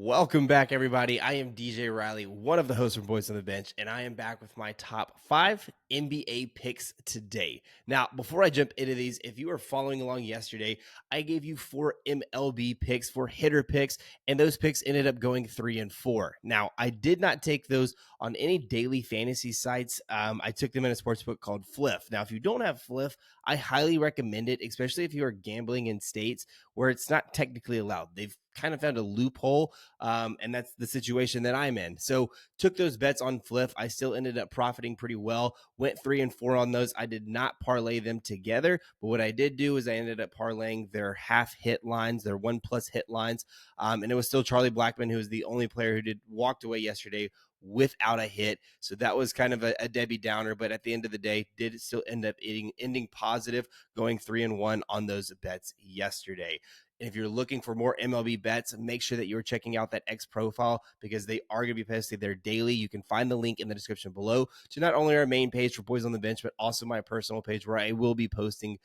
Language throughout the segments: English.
Welcome back, everybody. I am DJ Riley, one of the hosts from Boys on the Bench, and I am back with my top 5 NBA picks today. Now, before I jump into these, if you were following along yesterday, I gave you 4 MLB picks, 4 hitter picks, and those picks ended up going 3 and 4. Now, I did not take those on any daily fantasy sites. I took them in a sportsbook called Fliff. Now, if you don't have Fliff, I highly recommend it, especially if you are gambling in states where it's not technically allowed. They've kind of found a loophole, and that's the situation that I'm in. So took those bets on Fliff. I still ended up profiting pretty well. Went 3 and 4 on those. I did not parlay them together, but what I did do is I ended up parlaying their half hit lines, their 1+ hit lines, and it was still Charlie Blackmon, who was the only player who walked away yesterday without a hit. So that was kind of a Debbie Downer, but at the end of the day, did still end up ending positive, going 3 and 1 on those bets yesterday. And if you're looking for more MLB bets, make sure that you're checking out that X profile because they are going to be posted there daily. You can find the link in the description below to not only our main page for Boys on the Bench, but also my personal page where I will be posting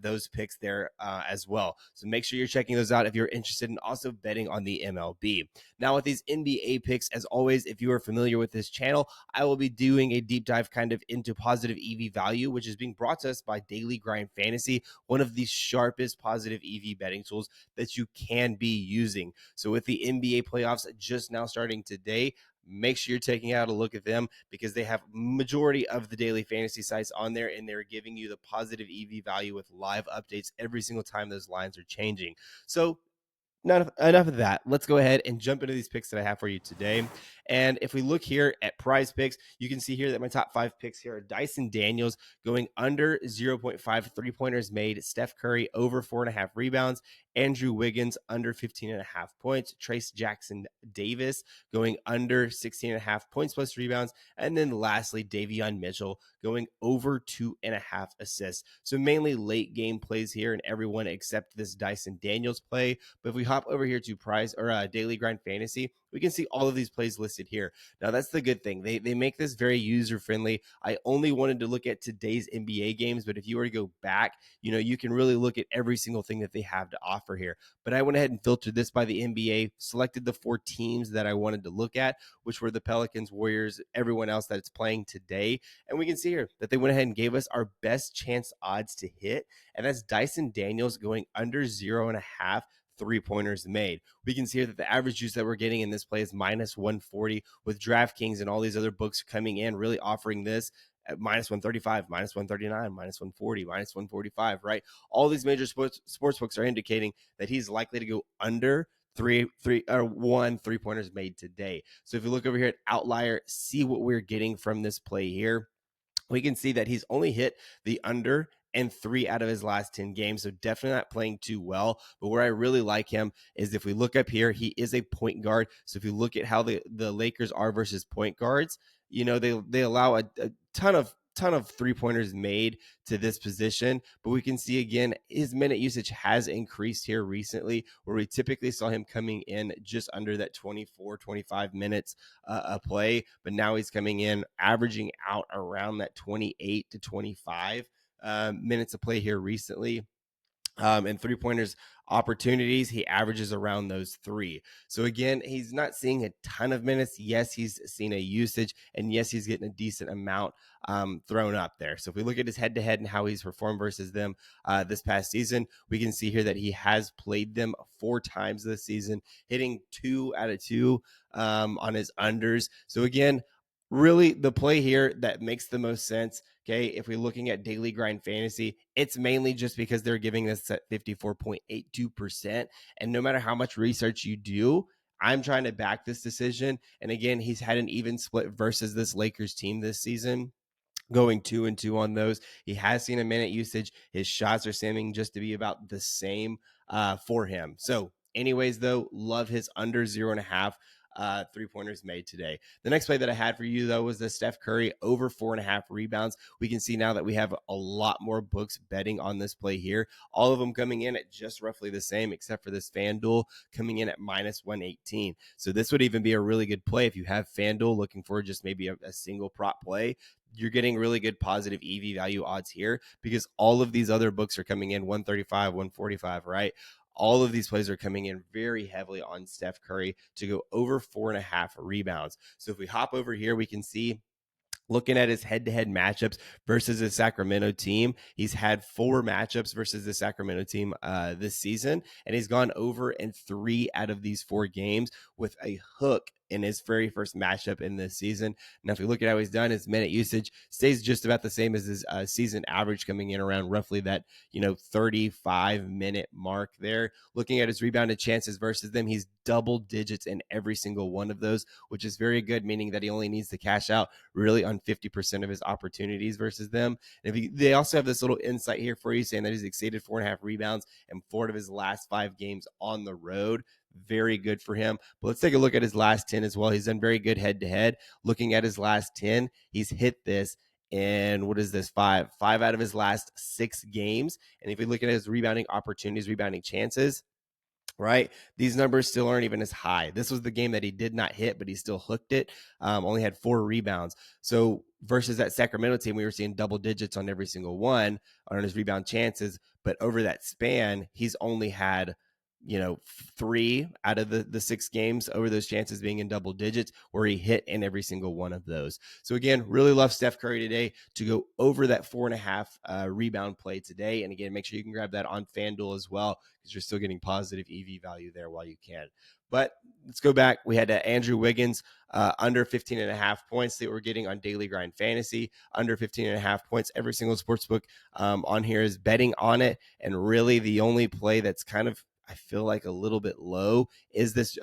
those picks there as well. So make sure you're checking those out if you're interested in also betting on the MLB. Now, with these NBA picks, as always, if you are familiar with this channel, I will be doing a deep dive kind of into positive EV value, which is being brought to us by Daily Grind Fantasy, one of the sharpest positive EV betting tools that you can be using. So with the NBA playoffs just now starting today, make sure you're taking out a look at them because they have majority of the daily fantasy sites on there, and they're giving you the positive EV value with live updates every single time those lines are changing. So enough of that. Let's go ahead and jump into these picks that I have for you today. And if we look here at PrizePicks, you can see here that my top 5 picks here are Dyson Daniels going under 0.5 3-pointers made, Steph Curry over 4.5 rebounds, Andrew Wiggins under 15.5 points, Trace Jackson Davis going under 16.5 points plus rebounds, and then lastly, Davion Mitchell going over 2.5 assists. So mainly late game plays here and everyone except this Dyson Daniels play. But if we hop over here to Daily Grind Fantasy, we can see all of these plays listed here. Now, that's the good thing. They make this very user-friendly. I only wanted to look at today's NBA games, but if you were to go back, you can really look at every single thing that they have to offer here. But I went ahead and filtered this by the NBA, selected the 4 teams that I wanted to look at, which were the Pelicans, Warriors, everyone else that it's playing today. And we can see here that they went ahead and gave us our best chance odds to hit, and that's Dyson Daniels going under 0.5 3-pointers made. We can see here that the average juice that we're getting in this play is minus 140, with DraftKings and all these other books coming in really offering this at minus 135, minus 139, minus 140, minus 145, right? All these major sports books are indicating that he's likely to go under 1 3-pointers made today. So if you look over here at Outlier, see what we're getting from this play here. We can see that he's only hit the under and 3 out of his last 10 games. So definitely not playing too well. But where I really like him is if we look up here, he is a point guard. So if you look at how the Lakers are versus point guards, they allow a ton of 3-pointers made to this position, but we can see again his minute usage has increased here recently, where we typically saw him coming in just under that 24-25 minutes a play, but now he's coming in averaging out around that 28 to 25 minutes of play here recently. And 3-pointers opportunities, he averages around those 3. So again, he's not seeing a ton of minutes. Yes, he's seen a usage, and yes, he's getting a decent amount thrown up there. So if we look at his head-to-head and how he's performed versus them this past season, we can see here that he has played them 4 times this season, hitting 2 out of 2 on his unders. So again, really the play here that makes the most sense, okay, if we're looking at Daily Grind Fantasy, it's mainly just because they're giving this at 54.82%. And no matter how much research you do, I'm trying to back this decision. And again, he's had an even split versus this Lakers team this season, going 2 and 2 on those. He has seen a minute usage. His shots are seeming just to be about the same for him. So anyways, though, love his under 0.5 3-pointers made today. The next play that I had for you, though, was the Steph Curry over 4.5 rebounds. We can see now that we have a lot more books betting on this play here. All of them coming in at just roughly the same, except for this FanDuel coming in at minus 118. So this would even be a really good play if you have FanDuel looking for just maybe a single prop play. You're getting really good positive EV value odds here because all of these other books are coming in 135, 145, right? all of these plays are coming in very heavily on Steph Curry to go over 4.5 rebounds. So if we hop over here, we can see, looking at his head-to-head matchups versus the Sacramento team, he's had 4 matchups versus the Sacramento team this season, and he's gone over in 3 out of these 4 games with a hook in his very first matchup in this season. Now, if you look at how he's done, his minute usage stays just about the same as his season average, coming in around roughly that 35-minute mark there. Looking at his rebounded chances versus them, he's double digits in every single one of those, which is very good, meaning that he only needs to cash out really on 50% of his opportunities versus them. And they also have this little insight here for you saying that he's exceeded 4.5 rebounds in 4 of his last 5 games on the road. Very good for him. But let's take a look at his last 10 as well. He's done very good head to head. Looking at his last 10, he's hit this in, what is this, five out of his last 6 games. And if we look at his rebounding opportunities, rebounding chances, right, these numbers still aren't even as high. This was the game that he did not hit, but he still hooked it. Only had 4 rebounds. So versus that Sacramento team, we were seeing double digits on every single one on his rebound chances. But over that span, he's only had 3 out of the 6 games over those chances being in double digits, where he hit in every single one of those. So again, really love Steph Curry today to go over that 4.5 rebound play today. And again, make sure you can grab that on FanDuel as well, because you're still getting positive EV value there while you can. But let's go back. We had Andrew Wiggins under 15.5 points that we're getting on Daily Grind Fantasy. Under 15.5 points. Every single sportsbook on here is betting on it. And really the only play that's kind of, I feel like, a little bit low is this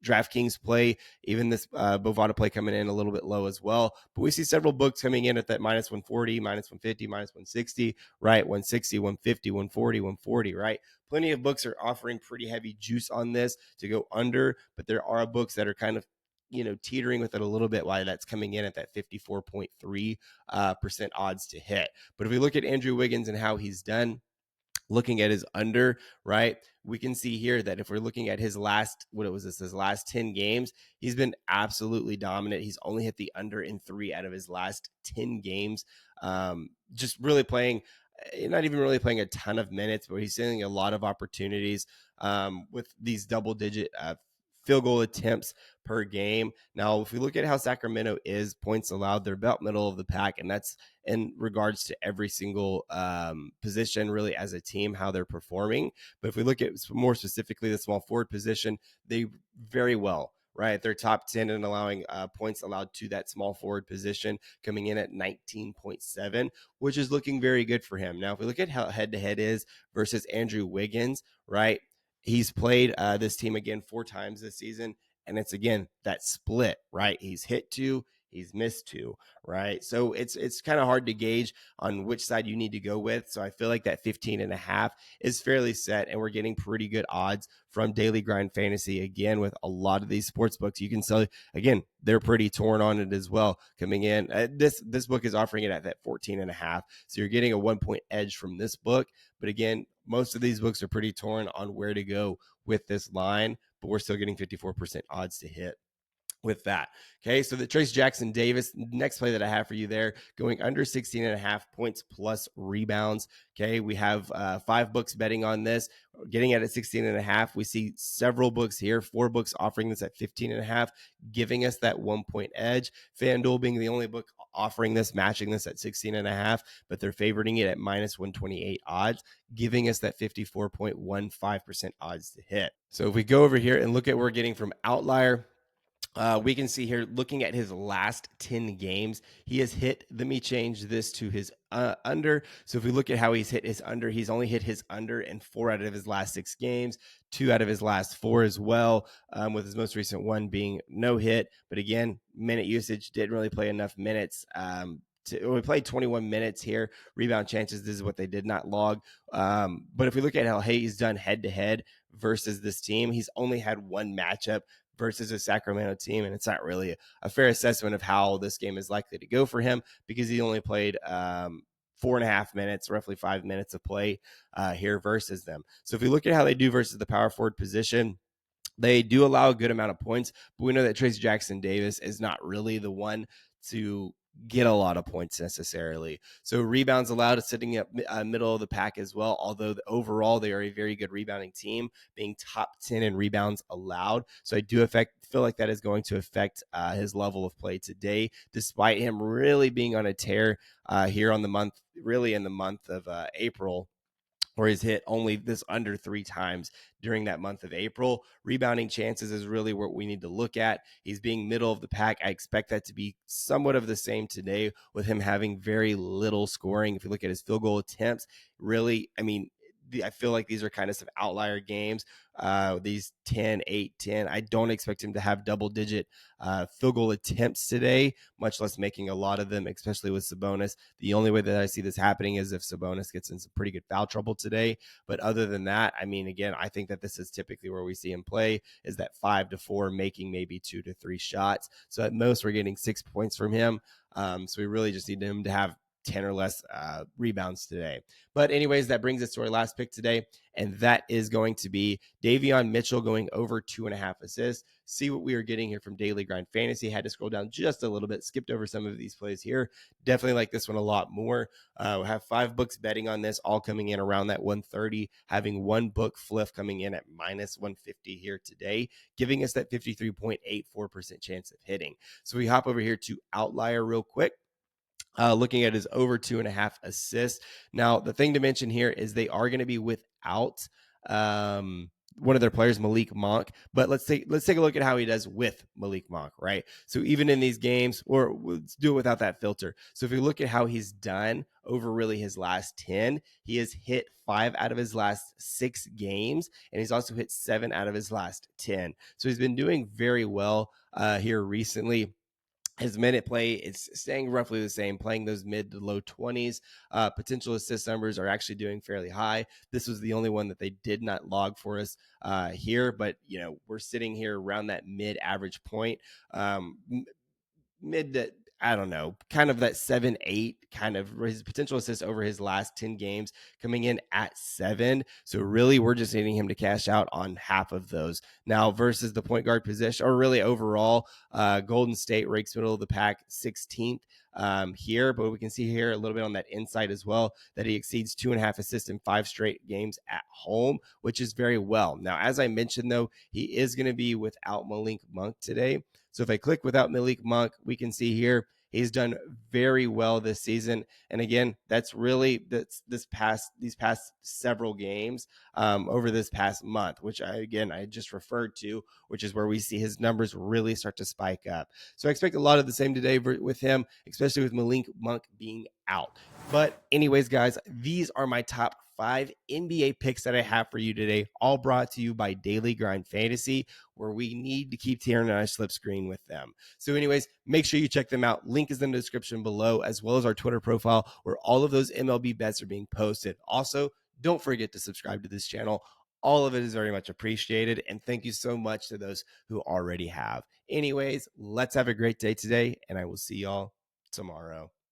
DraftKings play. Even this Bovada play coming in a little bit low as well. But we see several books coming in at that minus 140, minus 150, minus 160, right? 160, 150, 140, 140, right? Plenty of books are offering pretty heavy juice on this to go under, but there are books that are kind of teetering with it a little bit, why that's coming in at that 54.3% odds to hit. But if we look at Andrew Wiggins and how he's done, looking at his under, right, we can see here that if we're looking at his last, his last 10 games, he's been absolutely dominant. He's only hit the under in 3 out of his last 10 games. Just really playing, not even really playing a ton of minutes, but he's seeing a lot of opportunities with these double digit field goal attempts per game. Now, if we look at how Sacramento is points allowed, they're about middle of the pack, and that's in regards to every single position, really, as a team, how they're performing. But if we look at more specifically the small forward position, they very well, right? They're top 10 in allowing points allowed to that small forward position, coming in at 19.7, which is looking very good for him. Now, if we look at how head-to-head is versus Andrew Wiggins, right? He's played this team again 4 times this season, and it's again that split, right? He's hit 2, he's missed 2, right? So it's kind of hard to gauge on which side you need to go with. So I feel like that 15.5 is fairly set, and we're getting pretty good odds from Daily Grind Fantasy again with a lot of these sports books. You can sell, again, they're pretty torn on it as well coming in. This book is offering it at that 14.5, so you're getting a 1-point edge from this book. But again, most of these books are pretty torn on where to go with this line, but we're still getting 54% odds to hit with that. Okay, so the Trace Jackson Davis, next play that I have for you there, going under 16.5 points plus rebounds. Okay, we have 5 books betting on this, getting at 16.5. We see several books here, 4 books offering this at 15.5, giving us that 1-point edge. FanDuel being the only book offering this, matching this at 16.5, but they're favoriting it at minus 128 odds, giving us that 54.15% odds to hit. So if we go over here and look at what we're getting from Outlier, we can see here, looking at his last 10 games, he has hit, let me change this to his under. So if we look at how he's hit his under, he's only hit his under in 4 out of his last 6 games, 2 out of his last 4 as well, with his most recent one being no hit. But again, minute usage, didn't really play enough minutes. We played 21 minutes here. Rebound chances, this is what they did not log. But if we look at how he's done head-to-head versus this team, he's only had 1 matchup versus a Sacramento team, and it's not really a fair assessment of how this game is likely to go for him, because he only played 4.5 minutes, roughly 5 minutes of play here versus them. So if we look at how they do versus the power forward position, they do allow a good amount of points, but we know that Trace Jackson Davis is not really the one to get a lot of points necessarily. So rebounds allowed is sitting up middle of the pack as well, although overall they are a very good rebounding team, being top 10 in rebounds allowed. So I do feel like that is going to affect his level of play today, despite him really being on a tear here on the month, really in the month of April, where he's hit only this under 3 times during that month of April. Rebounding chances is really what we need to look at. He's being middle of the pack. I expect that to be somewhat of the same today, with him having very little scoring. If you look at his field goal attempts, really, I mean, I feel like these are kind of some outlier games. These 10, 8, 10. I don't expect him to have double-digit field goal attempts today, much less making a lot of them, especially with Sabonis. The only way that I see this happening is if Sabonis gets in some pretty good foul trouble today. But other than that, I mean, again, I think that this is typically where we see him play, is that 5 to 4, making maybe 2 to 3 shots. So at most, we're getting 6 points from him. So we really just need him to have 10 or less rebounds today. But anyways, that brings us to our last pick today, and that is going to be Davion Mitchell going over 2.5 assists. See what we are getting here from Daily Grind Fantasy. Had to scroll down just a little bit, skipped over some of these plays here. Definitely like this one a lot more. We have 5 books betting on this, all coming in around that 130, having one book Fliff coming in at minus 150 here today, giving us that 53.84% chance of hitting. So we hop over here to Outlier real quick. Looking at his over 2.5 assists. Now, the thing to mention here is they are going to be without one of their players, Malik Monk. But let's take a look at how he does with Malik Monk, right? So even in these games, or let's do it without that filter. So if you look at how he's done over really his last 10, he has hit 5 out of his last 6 games, and he's also hit 7 out of his last 10. So he's been doing very well here recently. His minute play is staying roughly the same, playing those mid to low 20s. Potential assist numbers are actually doing fairly high. This was the only one that they did not log for us here, but we're sitting here around that mid average point. Mid to, I don't know, kind of that 7, 8, kind of his potential assists over his last 10 games coming in at 7. So really, we're just needing him to cash out on half of those. Now versus the point guard position, or really overall, Golden State ranks middle of the pack 16th here, but we can see here a little bit on that insight as well that he exceeds 2.5 assists in 5 straight games at home, which is very well. Now, as I mentioned, though, he is going to be without Malik Monk today. So if I click without Malik Monk, we can see here he's done very well this season. And again, that's really these past several games over this past month, which I just referred to, which is where we see his numbers really start to spike up. So I expect a lot of the same today with him, especially with Malik Monk being out. But anyways, guys, these are my top 5 NBA picks that I have for you today, all brought to you by Daily Grind Fantasy, where we need to keep tearing on our slip screen with them. So anyways, make sure you check them out. Link is in the description below, as well as our Twitter profile, where all of those MLB bets are being posted. Also, don't forget to subscribe to this channel. All of it is very much appreciated, and thank you so much to those who already have. Anyways, let's have a great day today, and I will see y'all tomorrow.